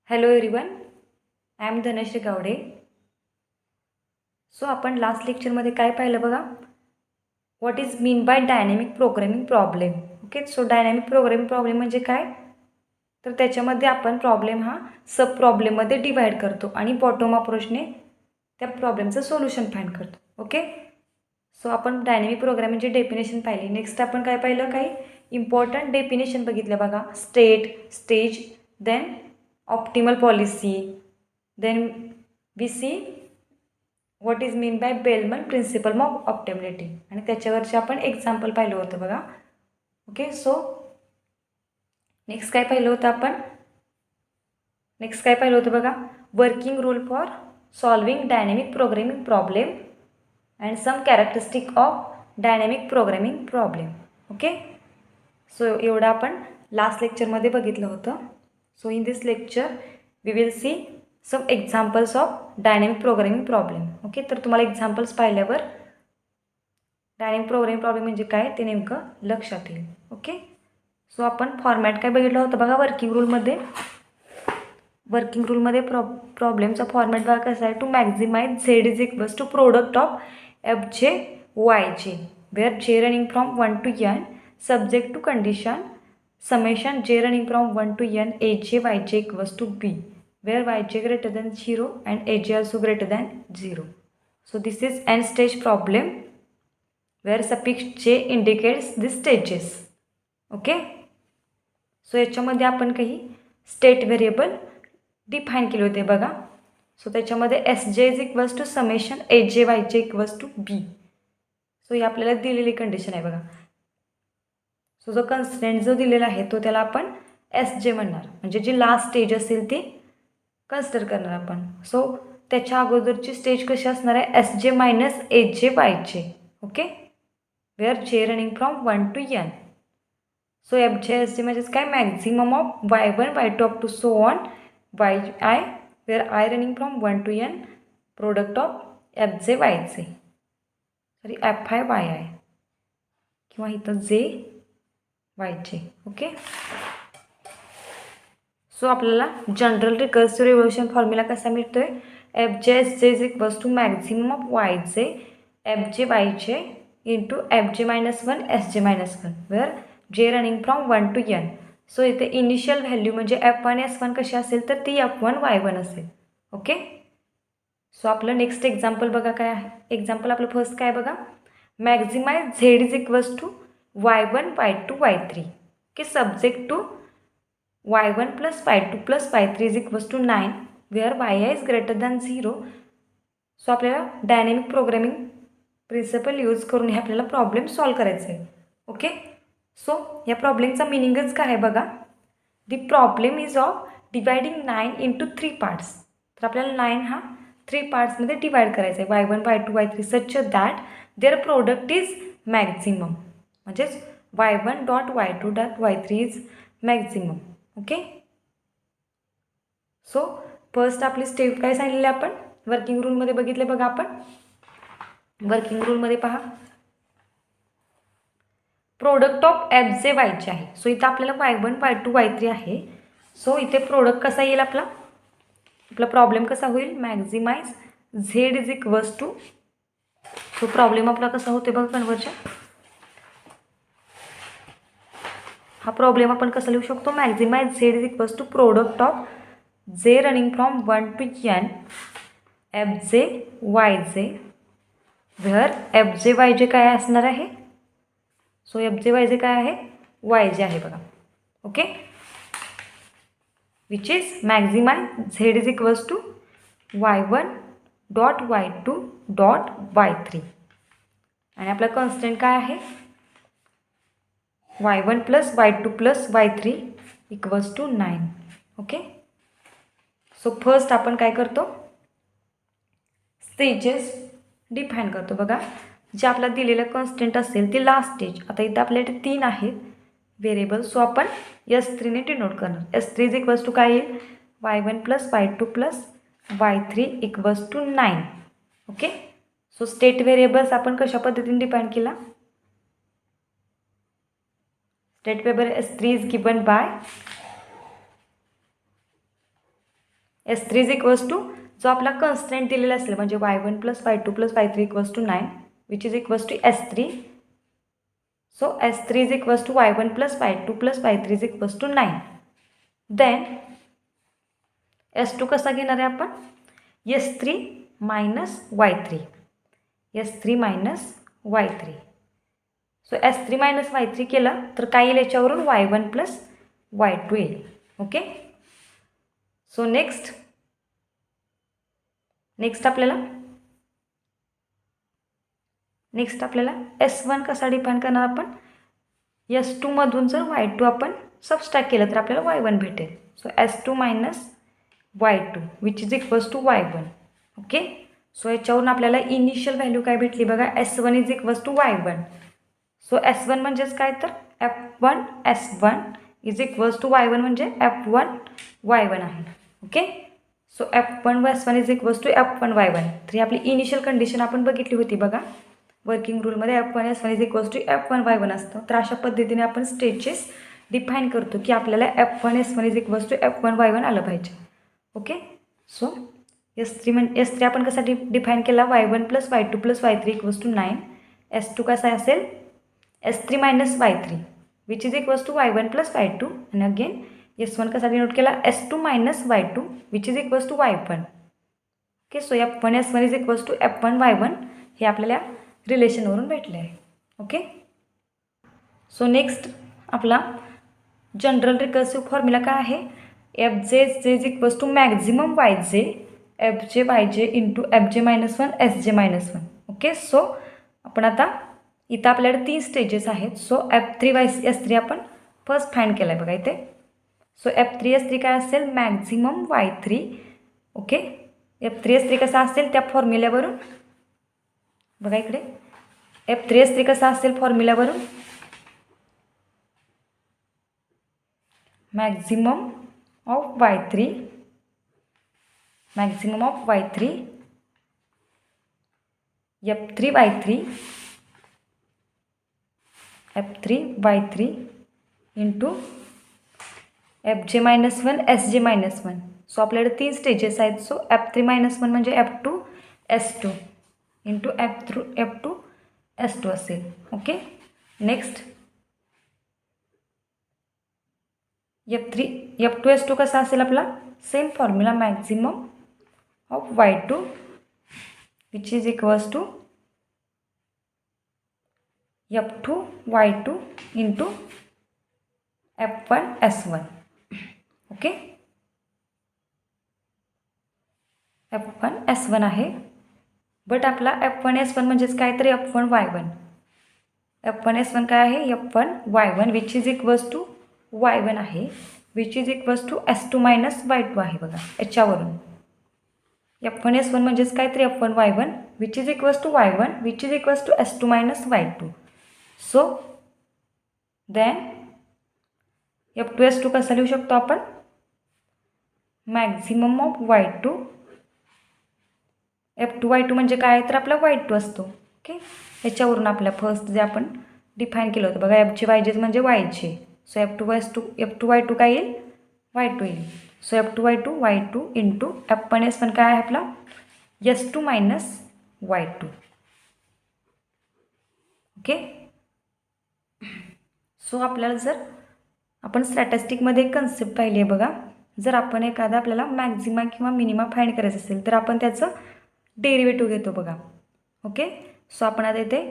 Hello everyone, I am Dhanashree Gawade. So आपण last लेक्चरमध्ये काय पाहिलं बघा, what is mean by dynamic programming problem. Okay, so dynamic programming problem म्हणजे काय, तर त्याच्यामध्ये आपण प्रॉब्लेम हा सब प्रॉब्लेममध्ये डिवाईड करतो आणि बॉटम अप्रोचने त्या प्रॉब्लेमचं सोल्युशन फाइंड करतो. ओके, सो आपण डायनॅमिक प्रोग्रामिंगची डेफिनेशन पाहिली. नेक्स्ट आपण काय पाहिलं, काही इम्पॉर्टंट डेफिनेशन बघितलं बघा. State, stage, then optimal policy, then we see what is mean by Bellman principle of optimality, आणि त्याच्यावरचे आपण एक्झाम्पल पाहिलं होतं बघा. ओके, सो नेक्स्ट काय पाहिलं होतं बघा, working rule for solving dynamic programming problem and some characteristic of dynamic programming problem. Okay, so एवढं आपण लास्ट लेक्चरमध्ये बघितलं होतं. So in this lecture we will see some examples of dynamic programming problem. Okay, तर तुम्हाला examples पाहिल्यावर dynamic programming problem म्हणजे काय ते नेमकं लक्षात येईल. ओके, सो आपण फॉर्मॅट काय बघितलं होतं बघा. वर्किंग रूलमध्ये प्रॉब्लेमचा फॉर्मॅट बघा कसा आहे. To maximize Z is equals to product of F J Y J where J running from 1 to n subject to condition summation j running from 1 to n aj yj equals to b where yj greater than 0 and aj also greater than 0. So this is n stage problem where suffix j indicates the stages. Okay, so याच्यामध्ये आपण काही state variable define केले होते बघा. So त्याच्यामध्ये S J is equals to summation A J Y J equals to B. So ही आपल्याला दिलेली कंडिशन आहे बघा. सो जो कन्स्टंट जो दिलेला आहे तो त्याला आपण एस जे म्हणणार, म्हणजे जी लास्ट स्टेज असेल ती कन्सिडर करणार आपण. सो त्याच्या अगोदरची स्टेज कशी असणार आहे, S J minus A J Y J. Okay, where J running from 1 to n. So F J S J म्हणजेच काय, maximum of y1 y2 up to so on yi where I running from 1 to n product of F J Y J, sorry F I Y I, किंवा इथं J Y J. Okay, so आपल्याला general recursive revolution formula कसा मिळतोय, F J S J is equals to maximum of Y जे F J Y J into F J minus 1 S J minus 1 where J running from 1 to n. So इथे initial value म्हणजे F1 S1 कशी असेल तर ती F1 Y1 असेल. Okay, so आपलं next example बघा काय आहे. एक्झाम्पल आपलं फर्स्ट काय बघा, maximize Z is equals to y1 y2 y3. Okay, subject to y1 plus y2 plus y3 is equals to 9 where yi is greater than 0. So आपल्याला dynamic programming principal use करून हे आपल्याला problem solve करायचं आहे. Okay, so या प्रॉब्लेमचा मिनिंगच काय आहे बघा. The problem is of dividing 9 into 3 parts. तर आपल्याला 9 हा 3 पार्ट्समध्ये डिवाइड करायचा आहे, y1 y2 y3 such that there product is maximum, म्हणजेच y1 dot y2 dot y3 is maximum. Okay, so first आपली स्टेप काय सांगितलेली आपण वर्किंग रूलमध्ये बघितले बघा. आपण वर्किंग रूलमध्ये पहा, product of F J Y J आहे. सो इथं आपल्याला y1 y2 y3 आहे. सो इथे प्रोडक्ट कसा येईल आपला प्रॉब्लेम कसा होईल, maximize Z is equals to. So problem आपला कसा होते बघा कन्वर्जन. हा प्रॉब्लेम आपण कसा लिहू शकतो, maximize Z is equals to product of J running from 1 to n F J Y J where F J Y J काय असणार आहे. So F J Y J काय आहे, वाय जे आहे बघा. Okay, which is maximize Z is equals to y1 dot y2 dot y3, आणि आपला constant काय आहे, y1 plus y2 plus y3 equals to 9. Okay, so first आपण काय करतो, स्टेजेस डिफाईन करतो बघा. जे आपला दिलेलं कॉन्स्टंट असेल ती लास्ट स्टेज. आता इथं आपल्याकडे 3 आहेत व्हेरिएबल. सो आपण S3ने डिनोट करणार. S3 इज इक्वल्स टू काय येईल, y1 plus y2 plus y3 equals to 9. Okay, so state variables आपण कशा पद्धतीने डिफाईन केला, state variable S3 is given by S3 is equals to जो आपला कन्स्टंट दिलेला असेल म्हणजे y1 + y2 + y3 equals to 9 which is equals to S3. So S3 is equals to y1 + y2 + y3 is equals to 9. Then S2 कसा घेणार आहे आपण S3 - y3 S3 - y3. So S3 - y3 केलं तर काय येईल याच्यावरून y1 + y2 येईल. ओके. सो नेक्स्ट आपल्याला S1 कसा डिफाईन करणार आपण S2 मधून जर y2 आपण सबस्ट्रॅक्ट केलं तर आपल्याला y1 भेटेल. So S2 - y2 which is equals to y1. Okay. So याच्यावरून आपल्याला इनिशियल व्हॅल्यू काय भेटली बघा S1 is equals to y1. So S1 म्हणजेच काय तर F1 S1 is equals to y1 म्हणजे F1 y1 आहे. Okay. So F1 S1 is equals to F1 y1. तर ही आपली इनिशियल कंडिशन आपण बघितली होती बघा वर्किंग रूलमध्ये F1 S1 is equals to F1 y1 असतं. तर अशा पद्धतीने आपण स्टेजेस डिफाईन करतो की आपल्याला F1 S1 is equals to F1 y1 आलं पाहिजे. ओके. सो S3 आपण कसा डिफाईन केला y1 + y2 + y3 equals to 9. S2 कसा असेल S3 - y3 which is equals to y1 + y2 आणि अगेन S1 कसा डिनोट केला S2 - y2 which is equals to y1. Okay. So F1 S1 is equals to F1 y1 हे आपल्याला रिलेशनवरून भेटले आहे. ओके. सो नेक्स्ट आपला जनरल रिकर्सिव्ह फॉर्म्युला काय आहे FJ is equals to maximum YJ FJ YJ into FJ - 1 SJ - 1. Okay. So आपण आता इथं आपल्याकडे 3 स्टेजेस आहेत. सो F3 S3 आपण फर्स्ट फाइंड केला आहे बघा इथे. सो F3 S3 काय असेल maximum Y3. Okay. F3 S3 कसा असेल त्या फॉर्म्युल्यावरून बघा इकडे F3 S3 कसा असेल फॉर्म्युल्यावरून maximum of Y3 F3 into FJ - 1 SJ - 1. So आपल्याकडे 3 स्टेजेस आहेत. सो F3 - 1 म्हणजे F2 S2 into F2 S2 असेल. ओके. नेक्स्ट F2 S2 कसा असेल आपला same formula maximum of Y2 which is equals to F2 Y2 into F1 S1. Okay. F1 S1 आहे but आपला F1 S1 म्हणजेच काय तर F1 Y1. F1 S1 काय आहे F1 Y1 which is equals to Y1 आहे which is equals to S2 - Y2 आहे बघा याच्यावरून. F1 S1 म्हणजेच काय तर F1 Y1 which is equals to Y1 which is equals to S2 - Y2. So then F2 S2 कसा लिहू शकतो आपण maximum of Y2 F2 Y2 म्हणजे काय तर आपला Y2 असतो. ओके. याच्यावरून आपल्या फर्स्ट जे आपण डिफाईन केलं होतं बघा FJ YJ म्हणजे YJ. सो F2 Y2 काय येईल Y2 येईल. So F2 Y2 into F1 S1 काय आहे आपला S2 - Y2. ओके. सो आपल्याला जर आपण स्टॅटिस्टिकमध्ये एक कन्सेप्ट पाहिली आहे बघा जर आपण एखादा आपल्याला मॅक्झिमा किंवा मिनिमा फाइंड करायचं असेल तर आपण त्याचं डेरिव्हेटिव्ह घेतो बघा. ओके. सो आपण आता इथे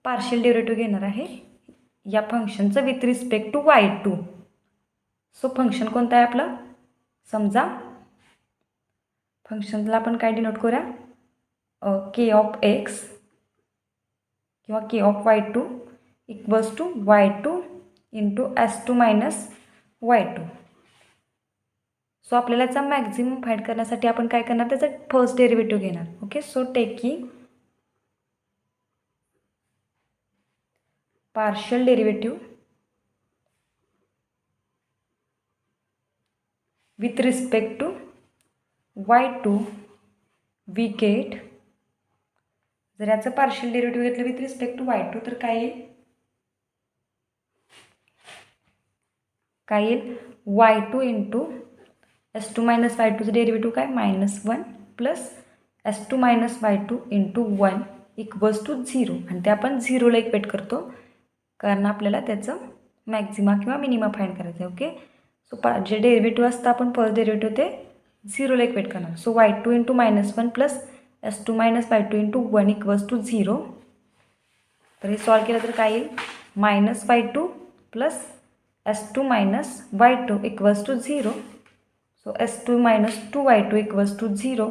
पार्शियल डेरिव्हेटिव्ह घेणार आहे या फंक्शनचं with respect to Y2. So function कोणतं आहे आपलं समजा फंक्शनला आपण काय डिनोट करूया K ऑफ X किंवा K of Y2 equals to Y2 into S2 - Y2. So आपल्याला याचा मॅक्झिमम फाइंड करण्यासाठी आपण काय करणार त्याचा फर्स्ट डेरिव्हेटिव्ह घेणार. Okay. So taking partial derivative with respect to Y2 we get जर याचं पार्शियल डेरिव्हेटिव्ह घेतलं विथ रिस्पेक्ट टू Y2 तर काय येईल Y2 into S2 minus Y टूचं डेरिव्हेटिव्ह काय -1 plus S2 minus Y two into 1 equals to 0 आणि ते आपण 0ला इक्वेट करतो कारण आपल्याला त्याचं मॅक्झिमा किंवा मिनिमा फाईंड करायचं आहे. ओके, सो जे डेरिव्हेटिव्ह असतं आपण फर्स्ट डेरिव्हेटिव्ह ते 0ला इक्वेट करणार. So y2 into -1 plus S2 minus Y two into 1 equals to 0. तर हे सॉल्व केलं तर काय येईल -y2 plus S2 minus Y two equals to 0. So S2 minus 2y2 equals to 0.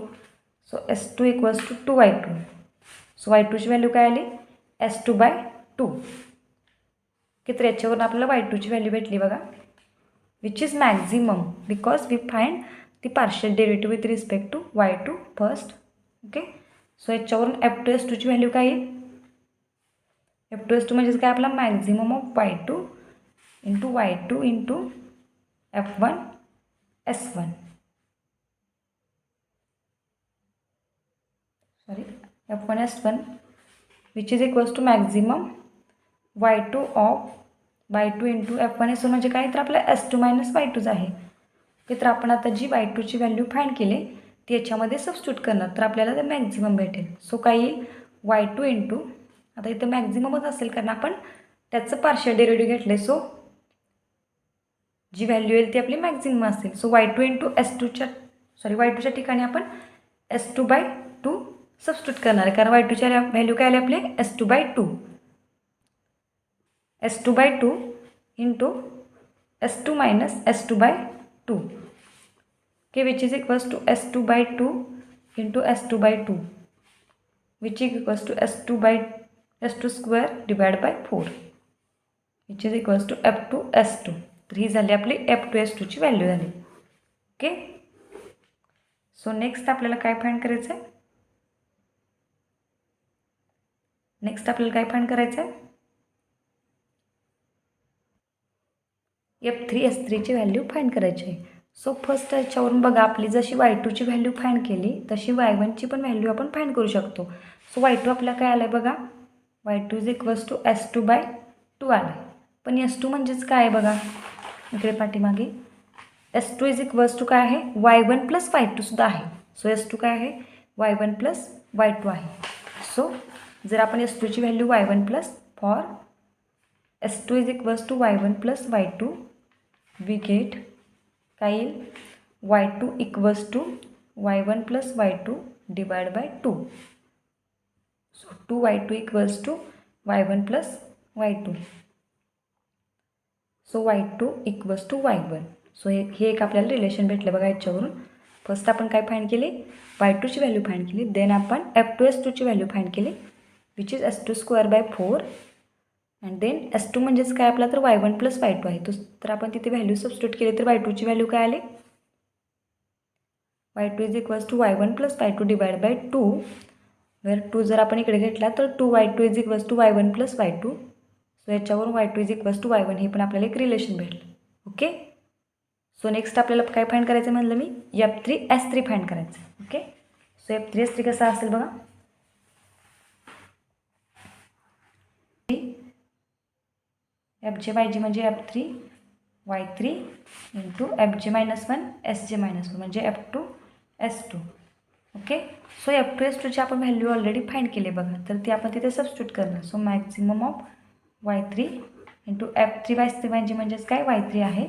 So S2 equals to 2y2. So y2 ची value काय आली S2 by 2. की तर याच्यावरून आपल्याला y2 ची व्हॅल्यू भेटली बघा, which is maximum because we find the partial derivative with respect to y2 first. Okay, so याच्यावरून F2 ची व्हॅल्यू काय येईल F2 म्हणजेच काय आपला maximum of y2 into F1 S1 F1 S1 which is equals to maximum y2 into F1 S1 म्हणजे काय तर आपला S2 मायनस y2 आहे. ओके, तर आपण आता जी y2 ची व्हॅल्यू फाइंड केली ती याच्यामध्ये सबस्टिट्यूट करणार तर आपल्याला ते मॅक्झिमम भेटेल. सो काय येईल y2 इंटू, आता इथं मॅक्झिममच असेल कारण आपण त्याचं पार्शियल डेरिव्हेटिव्ह घेतलं आहे. सो जी व्हॅल्यू येईल ती आपली मॅक्झिमम असेल. सो y2 इंटू y2च्या ठिकाणी आपण S2 बाय 2 सबस्टिट्यूट करणार आहे कारण y2च्या व्हॅल्यू काय आली आपले S2 by 2. S2 by 2 into S2 minus S2 by 2 okay, which is equals to S2 by 2 into S2 by 2 which is equals to S2 square divide by 4 which is equals to F2 S2. तर ही झाली आपली F2 S2 ची value झाली. Okay, so next आपल्याला काय find करायचं आहे F3 S3 ची व्हॅल्यू फाइंड करायची आहे. सो फर्स्ट याच्यावरून बघा आपली जशी y2 ची व्हॅल्यू फाइंड केली तशी y1 ची पण व्हॅल्यू आपण फाइंड करू शकतो. सो y2 आपल्याला काय आलं आहे बघा y2 is equals to S2 by 2 आलं आहे. पण S2 म्हणजेच काय आहे बघा इकडे पाठीमागे S2 इज इक्वल्स टू काय आहे y1 प्लस y2 सुद्धा आहे. सो S2 काय आहे y1 प्लस y2 आहे. सो जर आपण S2 ची value y1 plus for S2 is equals to y1 plus y2 we get काय येईल y2 equals to y1 plus y2 divide by 2. So 2y2 equals to y1 plus y2. So y2 equals to y1. So हे एक आपल्याला relation भेटलं बघा याच्यावरून. First आपण काय फाइंड केली y2 ची व्हॅल्यू फाइंड केली, देन आपण F2 S2 ची व्हॅल्यू फाइंड केली which is S2 square by 4 and then S2 म्हणजेच काय आपला तर y1 प्लस y2 आहे. तर आपण तिथे व्हॅल्यू सबस्टिट्यूट केली तर y2 ची व्हॅल्यू काय आली y2 is equals to y1 plus y2 divide by 2 where 2 जर आपण इकडे घेतला तर 2y2 is equals to y1 plus y2. So याच्यावरून y2 is equals to y1 हे पण आपल्याला एक रिलेशन भेटलं. ओके, सो नेक्स्ट आपल्याला काय फाइंड करायचं म्हणलं मी F3 S3 फाइंड करायचं. ओके, सो F3 S3 कसा असेल बघा FJ YG म्हणजे F3 Y3 into FJ -1 SJ -1 म्हणजे F2 S2. Okay, so F2 S2 ची आपण व्हॅल्यू ऑलरेडी फाइंड केली बघा तर ती आपण तिथे सबस्टिट्यूट करणार. So maximum of Y3 into F3 Y3 म्हणजेच काय Y3 आहे.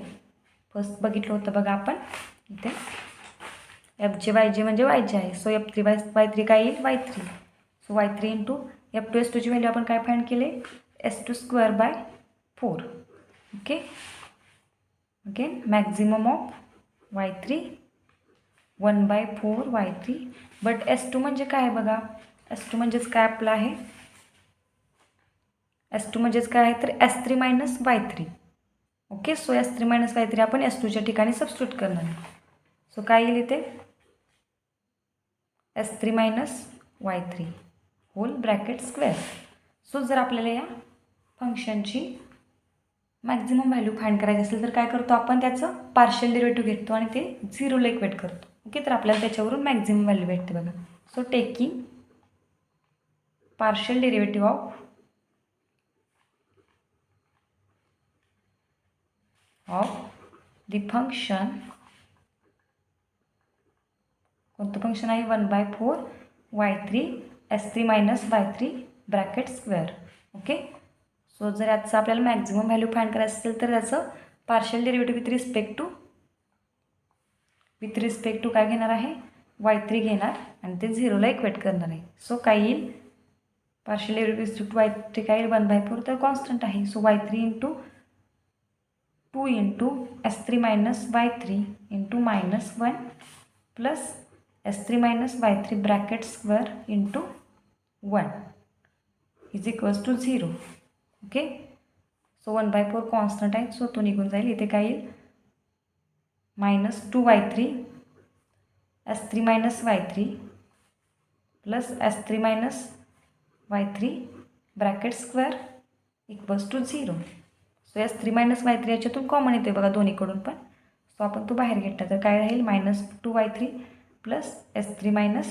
फर्स्ट बघितलं होतं बघा आपण इथे FJ YG म्हणजे YG आहे. सो F3 Y3 काय येईल Y3. So Y3 into F2 S2 ची व्हॅल्यू आपण काय फाइंड केले S2 square by 4. Okay, again maximum of Y3 1/4 Y3 but S2 म्हणजे काय आहे बघा S2 म्हणजेच काय आपलं आहे S2 म्हणजेच काय आहे तर S3 minus Y3. Okay, so S3 minus Y3 आपण S2च्या ठिकाणी सबस्टिट्यूट करणार. सो काय येईल इथे S3 minus Y3 whole bracket square. So जर आपल्याला या फंक्शनची मॅक्झिमम व्हॅल्यू फाइंड करायची असेल तर काय करतो आपण त्याचं पार्शियल डेरिव्हेटिव्ह घेतो आणि ते 0ला इक्वेट करतो. ओके, तर आपल्याला त्याच्यावरून मॅक्झिमम व्हॅल्यू भेटते बघा. So taking partial derivative of the function कोणतं फंक्शन आहे 1/4 y3 s3 minus y3 bracket square. Okay. So जर याचं आपल्याला मॅक्झिमम व्हॅल्यू फाइंड करायचं असेल तर याचं partial derivative with respect to काय घेणार आहे y3 घेणार आणि ते 0ला इक्वेट करणार आहे. सो काय येईल पार्शियल डेरिव्हेटिव्ह विथ y3 काय येईल 1/4 तर कॉन्स्टंट आहे. So y3 into 2 into s3 minus y3 into -1 plus s3 minus y3 bracket square into 1 is equals to 0. Okay. So 1/4 constant आहे सो तो निघून जाईल. इथे काय येईल -2y3 s3 minus y3 plus s3 minus y3 bracket square equals to 0. So s3 minus y3 याच्यातून common येते बघा दोन्हीकडून पण. सो आपण तो बाहेर घेतला तर काय राहील -2y3 plus s3 minus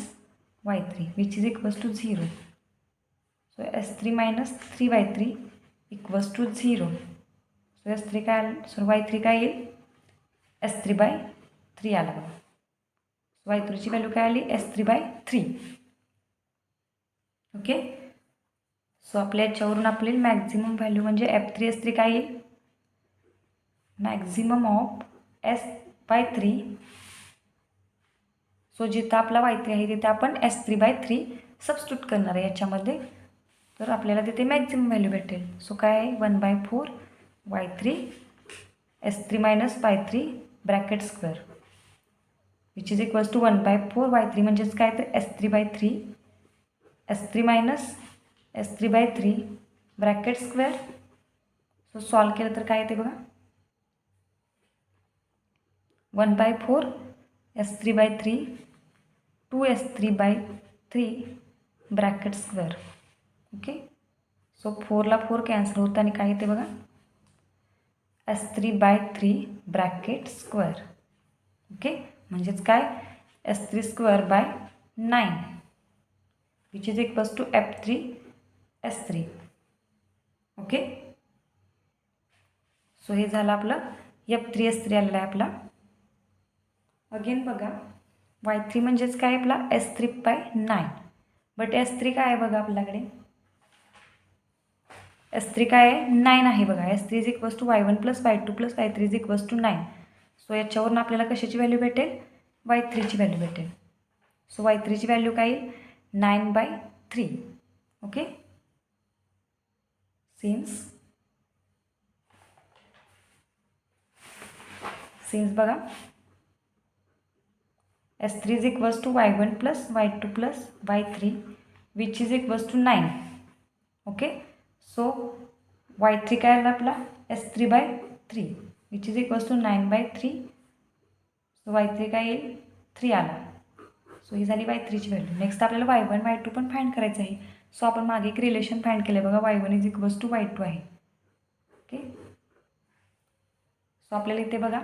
y3 which is equals to 0. So s3 minus 3y3 equals to 0. So s3 काय y3 काय येईल s3/3 आला बघा. सो y3ची व्हॅल्यू काय आली s3/3. ओके. सो आपल्या याच्यावरून आपली मॅक्झिमम व्हॅल्यू म्हणजे f3 s3 काय येईल मॅक्झिमम ऑफ s/3. सो जिथं आपला y3 आहे तिथे आपण s3/3 सबस्टिट्यूट करणार आहे याच्यामध्ये तर आपल्याला तिथे मॅक्झिमम व्हॅल्यू भेटेल. सो काय आहे 1/4 y3 s3 minus y3 bracket square which is equals to 1/4 y3 म्हणजेच काय तर s3/3 s3 minus s3/3 bracket square. So solve केलं तर काय येते बघा 1/4 s3/3 2s3/3 bracket square. Okay. So 4ला 4 कॅन्सल होतं आणि काय येते बघा s3/3 ब्रॅकेट स्क्वेअर. ओके. म्हणजेच काय s3² / 9 which is equals to f3 s3. Okay. So हे झालं आपलं f3 s3 आलेलं आहे आपला. अगेन बघा y3 म्हणजेच काय आपला s3/9 बट s3 काय आहे बघा आपल्याकडे s3 काय आहे 9 आहे बघा. s3 is equals to y1 plus y2 plus y3 is equals to 9. So याच्यावरून आपल्याला कशाची व्हॅल्यू भेटेल y3ची व्हॅल्यू भेटेल. सो y3ची व्हॅल्यू काय येईल 9/3. ओके. सिन्स बघा s3 is equals to y1 plus y2 plus y3 which is equals to 9. Okay. So y3 काय आला आपला s3/3 which is equals to 9/3. So y3 काय येईल 3 आला. सो ही झाली y3ची व्हॅल्यू. नेक्स्ट आपल्याला y1 y2 पण फाइंड करायचं आहे. सो आपण मागे एक रिलेशन फाइंड केलं बघा y1 is equals to y2 आहे. ओके. सो आपल्याला इथे बघा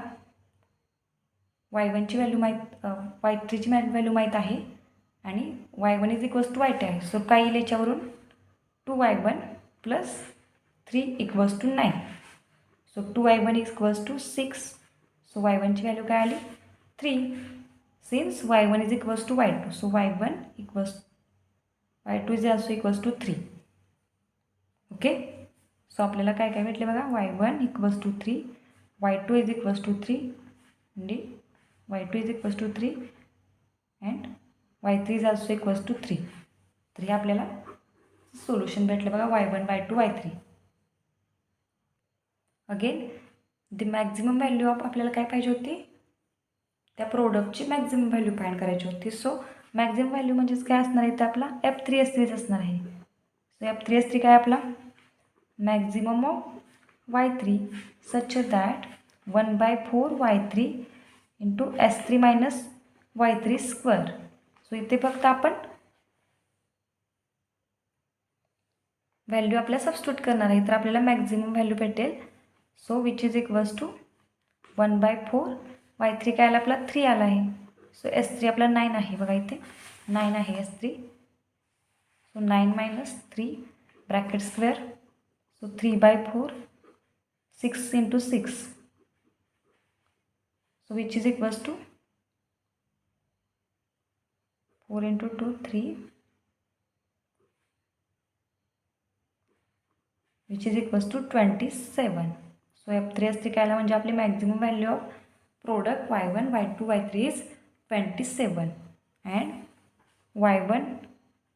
y1ची व्हॅल्यू y3ची व्हॅल्यू माहीत आहे आणि y1 is equals to y2 आहे. सो काय येईल याच्यावरून 2y1 plus 3 equals to 9. So 2y1 equals to 6. So y1ची व्हॅल्यू काय आली 3 since y1 is equals to y2. So y1 equals y2 is also equals to 3. Okay. So आपल्याला काय काय भेटले बघा y1 equals to 3 y2 is equals to 3 and y2 is equals to 3 and y3 is also equals to 3. तर हे आपल्याला solution भेटलं बघा y1 y2 y3. Again the maximum value of आपल्याला काय पाहिजे होती त्या प्रोडक्टची मॅक्झिमम व्हॅल्यू फाइंड करायची होती. सो मॅक्झिमम व्हॅल्यू म्हणजेच काय असणार आहे तर आपला f3 s3 असणार आहे. सो f3 s3 काय आपला maximum of y3 such that 1/4 y3 into s3 minus y3 square. So इथे फक्त आपण व्हॅल्यू आपल्या सबस्टिट्यूट करणार आहे तर आपल्याला मॅक्झिमम व्हॅल्यू भेटेल. So which is equals to 1/4 y3 काय आला आपला 3 आला आहे. सो s3 आपला 9 आहे बघा इथे 9 आहे s3. So 9 minus 3 bracket square. So 3/4 6 into 6. So which is equals to 4 into 2 3 which is equals to 27. So F3 S3 काय आला म्हणजे आपली maximum value of product y1 y2 y3 is 27 and y1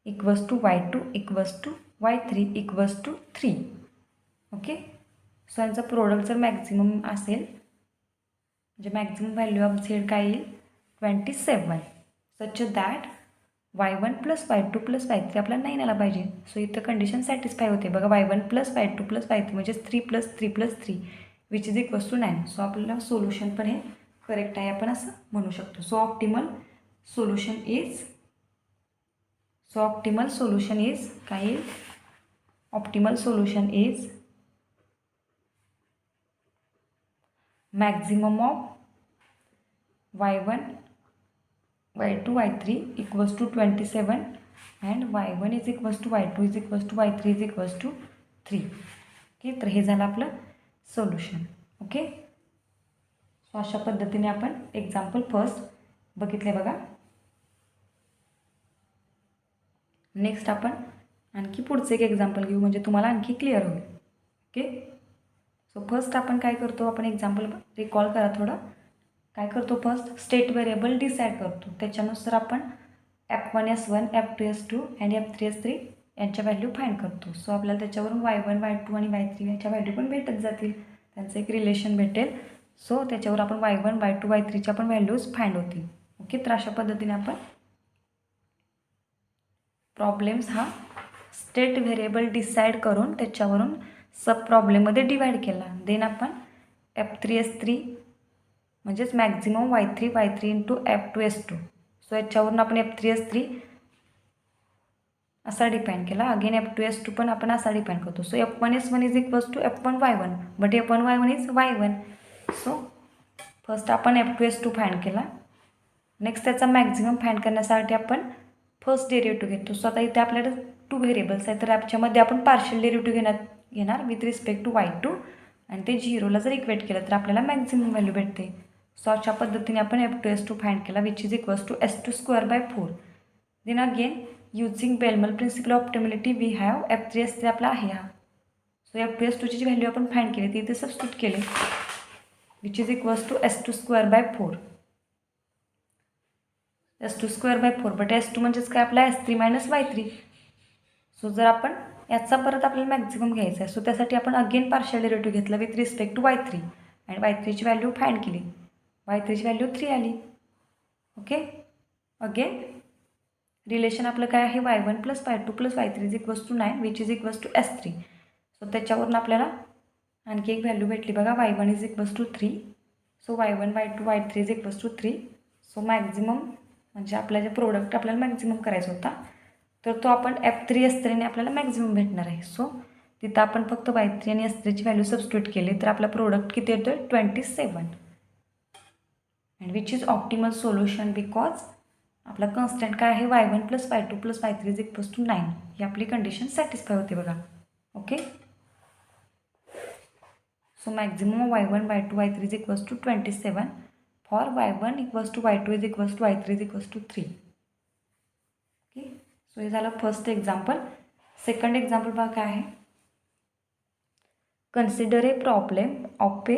equals to y2 equals to y3 equals to 3. Okay, so यांचं product जर maximum असेल म्हणजे maximum value of Z काय येईल 27 such that y1 plus y2 plus y3 आपल्याला 9 आला पाहिजे. So इथं कंडिशन सॅटिस्फाय होते बघा. y1 plus y2 plus y3 म्हणजे 3 plus 3 plus 3 which is equals to 9. So आपल्याला सोल्युशन पण हे करेक्ट आहे आपण असं म्हणू शकतो. सो ऑप्टिमल सोल्युशन इज काय येईल, optimal solution is maximum of y1 y2 y3 equals to 27 and y1 is equals to y2 is equals to y3 is equals to 3. Okay, तर हे झालं आपलं सोल्युशन. ओके, सो अशा पद्धतीने आपण example first बघितले बघा. नेक्स्ट आपण आणखी पुढचं एक एक्झाम्पल घेऊ म्हणजे तुम्हाला आणखी क्लिअर होईल. ओके, सो फर्स्ट आपण काय करतो, आपण एक्झाम्पल रिकॉल करा थोडं. काय करतो, फर्स्ट स्टेट व्हेरिएबल डिसाईड करतो. त्याच्यानुसार आपण F1 S1 F2 S2 आणि F3 S3 यांच्या व्हॅल्यू फाईंड करतो. सो आपल्याला त्याच्यावरून y1 y2 आणि y3 यांच्या व्हॅल्यू पण भेटत जातील, त्यांचं एक रिलेशन भेटेल. सो त्याच्यावर आपण y1 y2 y3च्या पण व्हॅल्यूज फाईंड होतील. ओके, तर अशा पद्धतीने आपण प्रॉब्लेम्स हा स्टेट व्हेरिएबल डिसाईड करून त्याच्यावरून सब प्रॉब्लेममध्ये डिवाईड केला. देन आपण F3 S3 म्हणजेच maximum y3 y3 into F2 S2. So याच्यावरून आपण F3 S3 असा डिपेंड केला. अगेन F2 S2 पण आपण असा डिपेंड करतो. So F1 S1 is equals to F1 Y1 but F1 Y1 is Y1. So first आपण F2 S2 फाइंड केला. नेक्स्ट त्याचा मॅक्झिमम फाइंड करण्यासाठी आपण फर्स्ट डेरिव्हेटिव्ह घेतो. सो आता इथे आपल्याकडे 2 व्हेरिएबल्स आहेत, तर याच्यामध्ये आपण पार्शियल डेरिव्हेटिव्ह घेणार विथ रिस्पेक्ट टू y2 आणि ते 0ला जर इक्वेट केलं तर आपल्याला मॅक्झिमम व्हॅल्यू भेटते. सो अशा पद्धतीने आपण F2 S2 फाइंड केला which is equals to S2 square by 4. Then again using Bellman principle of optimality we have F3 S3 आपला आहे हा. सो F2 S2ची जी व्हॅल्यू आपण फाइंड केली ती इथे सबस्टिट्यूट केली which is equals to S2 square by 4. S2 square by 4 but S2 म्हणजेच काय आपला S3 मायनस y3. सो जर आपण याचा परत आपल्याला मॅक्झिमम घ्यायचा आहे, सो त्यासाठी आपण अगेन पार्शियल डेरिव्हेटिव्ह घेतला विथ रिस्पेक्ट टू y3 आणि y3ची व्हॅल्यू फाइंड केली. y3ची व्हॅल्यू 3 आली. ओके, अगेन रिलेशन आपलं काय आहे y1 plus y2 plus y3 is equals to 9 which is equals to S3. So त्याच्यावरून आपल्याला आणखी एक व्हॅल्यू भेटली बघा y1 is equals to 3. So y1 y2 y3 is equals to 3. So maximum म्हणजे आपला जे प्रोडक्ट आपल्याला मॅक्झिमम करायचा होता तर तो आपण F3 S3ने आपल्याला मॅक्झिमम भेटणार आहे. सो तिथं आपण फक्त y3 आणि S3ची व्हॅल्यू सबस्टिट्यूट केली तर आपला प्रोडक्ट किती येतो 27 and which is optimal solution because आपला कन्स्टंट काय आहे y1 plus y2 plus y3 is equals to 9. ही आपली कंडिशन सॅटिस्फाय होते बघा. Okay, so maximum y1 y2 y3 is equals to 27 for y1 equals to y2 is equals to y3 is equals to 3. Okay, so हे झालं first example. Second example बघा काय आहे. Consider a problem of a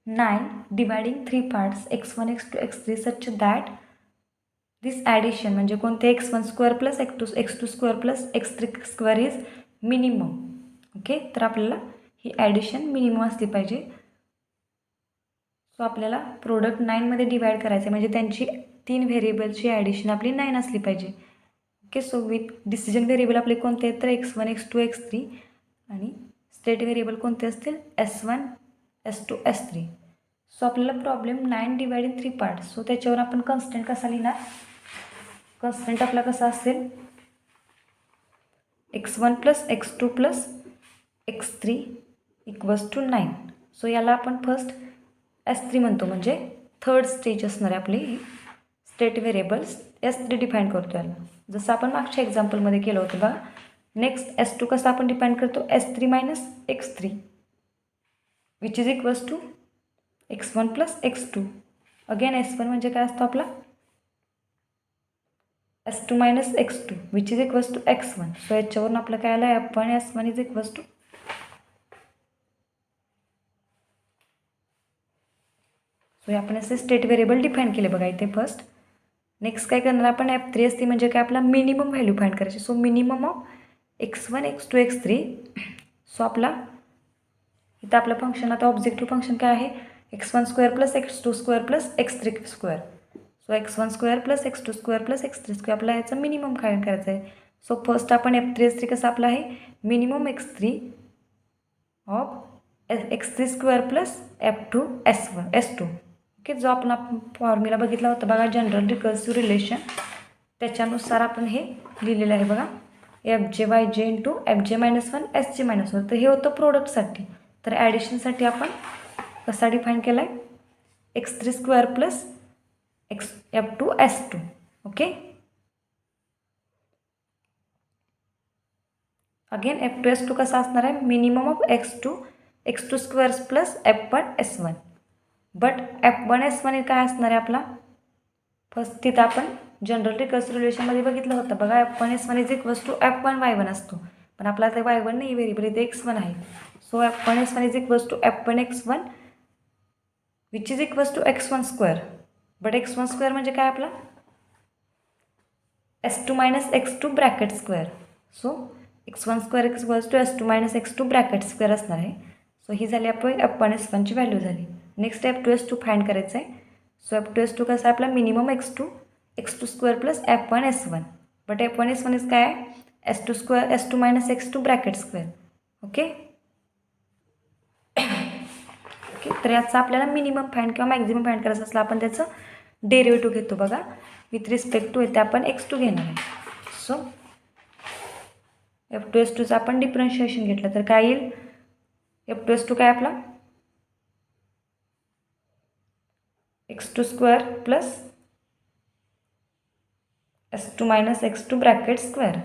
9 dividing 3 parts x1 x2 x3 such that this addition म्हणजे कोणते x1 square plus x2 square plus x3 square is minimum. Okay, तर आपल्याला ही addition minimum असली पाहिजे. So आपल्याला प्रोडक्ट 9मध्ये डिवाईड करायचे म्हणजे त्यांची 3 व्हेरिएबलची ॲडिशन आपली 9 असली पाहिजे. Okay, so with decision variable आपले कोणते आहेत तर x1 x2 x3 आणि स्टेट व्हेरिएबल कोणते असतील S1 S2 S3. सो आपल्याला प्रॉब्लेम 9 डिवायडिंग 3 पार्ट. सो त्याच्यावर आपण कन्स्टंट कसा लिहिणार. कन्स्टंट आपला कसा असेल x1 plus x2 plus x3 equals to 9. So याला आपण फर्स्ट S3 म्हणतो म्हणजे थर्ड स्टेज असणार आहे आपली स्टेट व्हेरिएबल्स S3 डिफाईन करतो याला जसं आपण मागच्या एक्झाम्पलमध्ये केलं होतं बघा. नेक्स्ट S2 कसा आपण डिफाईन करतो S3 minus x3 which is equals to x1 plus x2. Again S1 म्हणजे काय असतो आपला S2 minus x2 which is equals to x1. So याच्यावरून आपलं काय आलं f1 s1 is equals to so आपण असे स्टेट व्हेरिएबल डिफाईन केले बघा इथे फर्स्ट. नेक्स्ट काय करणार आपण f3 असते म्हणजे काय आपला मिनिमम व्हॅल्यू फाइंड करायची. So minimum of x1 x2 x3. So आपला इथं आपलं फंक्शन आता ऑब्जेक्टिव्ह फंक्शन काय आहे x1 square plus x2 square plus x3 square. So x1 square plus x2 square plus x3 square आपला ह्याचा मिनिमम फाइंड करायचं आहे. सो फर्स्ट आपण f3 s3 कसं आपलं आहे minimum x3 of x3 square plus f2 s2. Okay, जो आपण फॉर्म्युला बघितला होता बघा जनरल रिकर्सिव्ह रिलेशन, त्याच्यानुसार आपण हे लिहिलेलं आहे बघा FJ इंटू FJ-1 SJ-1. तर हे होतं प्रोडक्टसाठी. तर ॲडिशनसाठी आपण कसा डिफाईन केला आहे x3 square plus f2 s2. Okay, again f2 s2 कसा असणार आहे minimum of x2 square plus f1 s1. But f1 s1 काय असणार आहे आपला फर्स्ट तिथं आपण जनरल रिकर्सिव्ह रिलेशनमध्ये बघितलं होतं बघा f1 s1 is equals to f1 y1 असतो, पण आपला ते y1 नाही व्हेरिएबल इथे x1 आहे. So f1 s1 is equals to f1 x1 which is equals to x1 square. But x1 square म्हणजे काय आपला s2 minus x2 bracket square. So x1 square equals to s2 minus x2 bracket square असणार आहे. So ही झाली आपण f1 s1 ची value झाली. Next f2 s2 find करायचं आहे. सो f2 s2 कसं आहे आपला minimum x2 square plus f1 s1. But f1 s1 is काय आहे s2 minus x2 bracket square. Okay okay, तर याचा आपल्याला मिनिमम फाइंड किंवा मॅक्झिमम फाइंड करायचं असलं आपण त्याचं डेरिव्हेटिव्ह घेतो बघा विथ रिस्पेक्ट टू इथे आपण x2 घेणार आहे. सो f2 s2चं आपण डिफरन्शिएशन घेतलं तर काय येईल f2 s2 काय आपला x2 square plus s2 minus x2 bracket square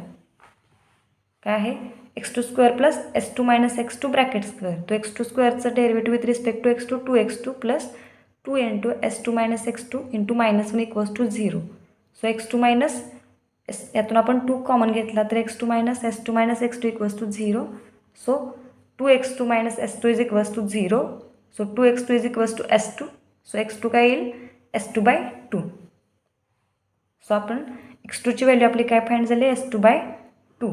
काय आहे x2 square plus s2 minus x2 bracket square. तो x2 स्क्वेअरचं derivative with respect to x2 2x2 plus 2 into s2 minus x2 into -1 equals to 0. So x2 minus यातून आपण 2 common घेतला तर x2 minus s2 minus x2 equals to 0. So 2x2 minus s2 is equals to 0. So 2x2 is equals to s2. So x2 काय येईल s2/2. So आपण x2ची value आपली काय find झाली s2/2.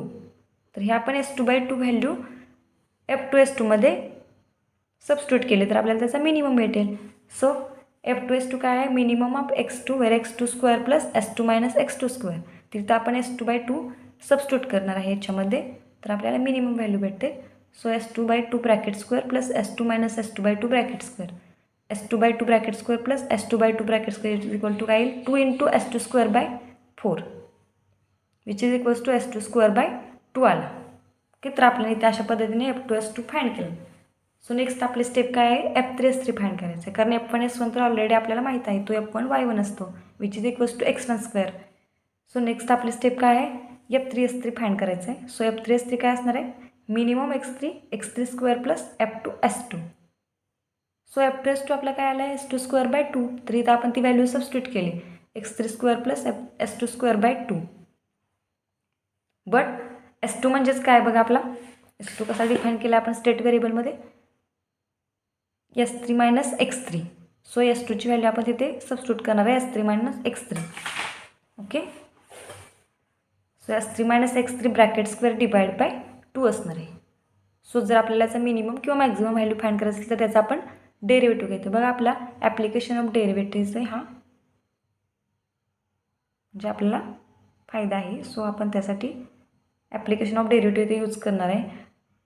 तर हे आपण s2/2 व्हॅल्यू f2 s2 मध्ये सबस्टिट्यूट केले तर आपल्याला त्याचा मिनिमम भेटेल. सो f2 s2 काय आहे minimum of x2 where x2 square plus s2 minus x2 square. तिथं आपण s2/2 सबस्टिट्यूट करणार आहे याच्यामध्ये तर आपल्याला मिनिमम व्हॅल्यू भेटते. So s2/2 bracket square plus s2 minus s2/2 bracket square. s2/2 bracket square plus s2/2 bracket square is equal to काय येईल 2 इंटू s2 स्क्वेअर/4 which is equals to s2 स्क्वेअर/2 आला. ओके, तर आपल्याला इथे अशा पद्धतीने f2 s2 फाइंड केलं. सो नेक्स्ट आपले स्टेप काय आहे f3 s3 फाइंड करायचं आहे कारण f1 s1 तर ऑलरेडी आपल्याला माहीत आहे तो f1 y1 असतो which is equals to x1 square. So next आपले स्टेप काय आहे f3 s3 फाइंड करायचं आहे. सो f3 s3 काय असणार आहे minimum x3 square plus f2 s2. So f2 s2 आपला काय आला आहे s2 स्क्वेअर/2. तर इथं आपण ती व्हॅल्यू सबस्टिट्यूट केली x3 square plus s2 स्क्वेअर/2. But s2 म्हणजेच काय बघा आपला s2 कसा डिफाईन केला आपण स्टेट व्हेरिएबलमध्ये s3 minus x3. So s2ची value आपण तिथे सबस्टिट्यूट करणार आहे s3 minus x3. Okay, so s3 minus x3 bracket square डिवाइड/2 असणार आहे. सो जर आपल्याला याचा मिनिमम किंवा मॅक्झिमम व्हॅल्यू फाइंड करायचं असेल तर त्याचा आपण डेरिव्हेटिव्ह घेतो बघा आपला ॲप्लिकेशन ऑफ डेरिव्हेटिव्हचा हा म्हणजे आपल्याला फायदा आहे. सो आपण त्यासाठी ॲप्लिकेशन ऑफ डेरिव्हेटिव्ह यूज करणार आहे.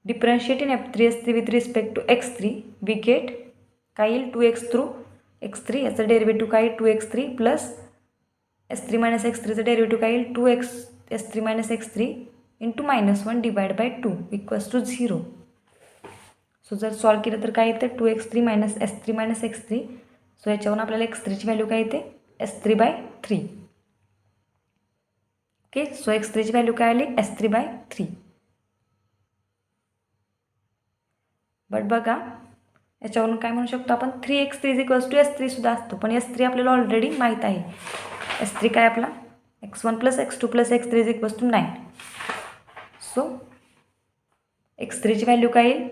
Differentiate in f3 s3 with respect to x3 we get काय येईल 2x थ्रू x3 याचं डेरिव्हेटिव्ह काय येईल 2x3 plus s3 minus x3चं derivative काय येईल 2x s3 minus x3 into -1 डिवाइड/2 इक्वल्स टू 0. सो जर सॉल्व केलं तर काय येतं 2x3 minus s3 minus x3. So याच्यावरून आपल्याला x3ची व्हॅल्यू काय येते s3/3. ओके, सो x3ची व्हॅल्यू काय आली s3/3. बट बघा याच्यावरून काय म्हणू शकतो आपण 3x3 is equals to s3 सुद्धा असतो पण s3 आपल्याला ऑलरेडी माहीत आहे. s3 काय आपला x1 plus x2 plus x3 is equals to 9. So x3ची व्हॅल्यू काय येईल,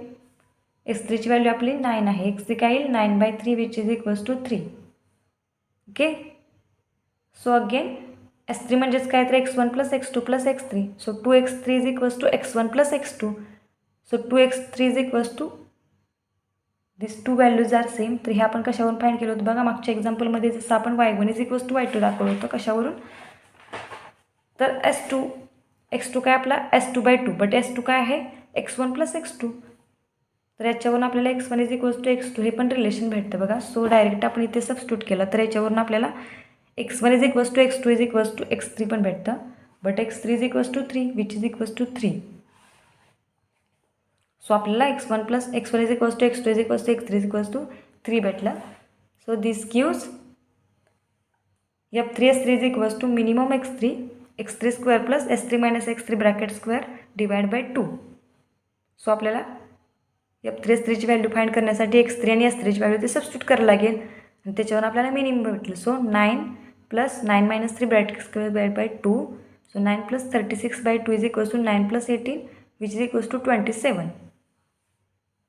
x3ची व्हॅल्यू आपली 9 आहे, x3 काय येईल 9/3 which is equals to 3. Okay. So again s3 म्हणजेच काय तर x1 plus x2 plus x3. So 2x3 is equals to x1 plus x2. So 2x3 is equals to this two values are same. तर हे आपण कशावरून find केलं होतं बघा, मागच्या एक्झाम्पलमध्ये जसं आपण y1 is equals to y2 दाखवलं होतं. कशावरून, तर x2 काय आपला s2/2, बट s2 काय आहे x1 प्लस x2. तर याच्यावरून आपल्याला x1 is equals to x2 हे पण रिलेशन भेटतं बघा. सो डायरेक्ट आपण इथे सबस्टिट्यूट केलं तर याच्यावरून आपल्याला x1 is equals to x2 is equals to x3 पण भेटतं, but x3 is equals to 3 which is equals to 3. So आपल्याला x1 is equals to x2 is equals to x3 is equals to 3 भेटलं. So this gives f3s3 is equals to minimum x3 square plus s3 minus x3 bracket square divide by 2. So आपल्याला f3s3ची value find करण्यासाठी x3 आणि s3ची value ते substitute करायला लागेल आणि त्याच्यावर आपल्याला मिनिमम भेटलं. So 9 plus 9 minus 3 bracket square divide by 2. So 9 plus 36/2 is equals to 9 plus 18 which is equals to 27.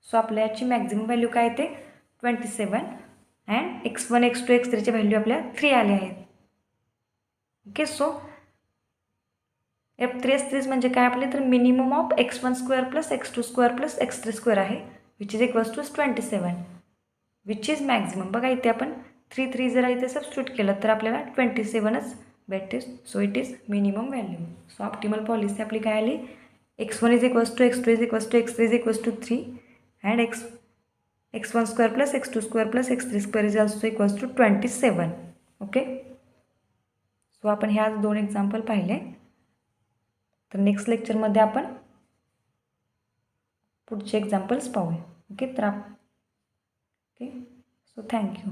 So आपल्या याची मॅक्झिमम व्हॅल्यू काय येते 27 अँड x1 x2 x3ची व्हॅल्यू आपल्या 3 आले आहेत. ओके. सो f3s3 म्हणजे काय आपले, तर minimum of x1 square plus x2 square plus x3 square आहे which is equals to 27 which is maximum. बघा इथे आपण 3 जर इथे सबस्टिट्यूट केलं तर आपल्याला 27च भेटते. So it is minimum value. So optimal policy आपली काय आली, x1 is equals to x2 is equals to x3 is equals to 3 and x1 square plus x2 square plus x3 square is also equals to 27. Okay. So आपण ह्या 2 example पाहिले. तर next लेक्चरमध्ये आपण पुढचे एक्झाम्पल्स पाहूया. ओके. तर okay. So thank you.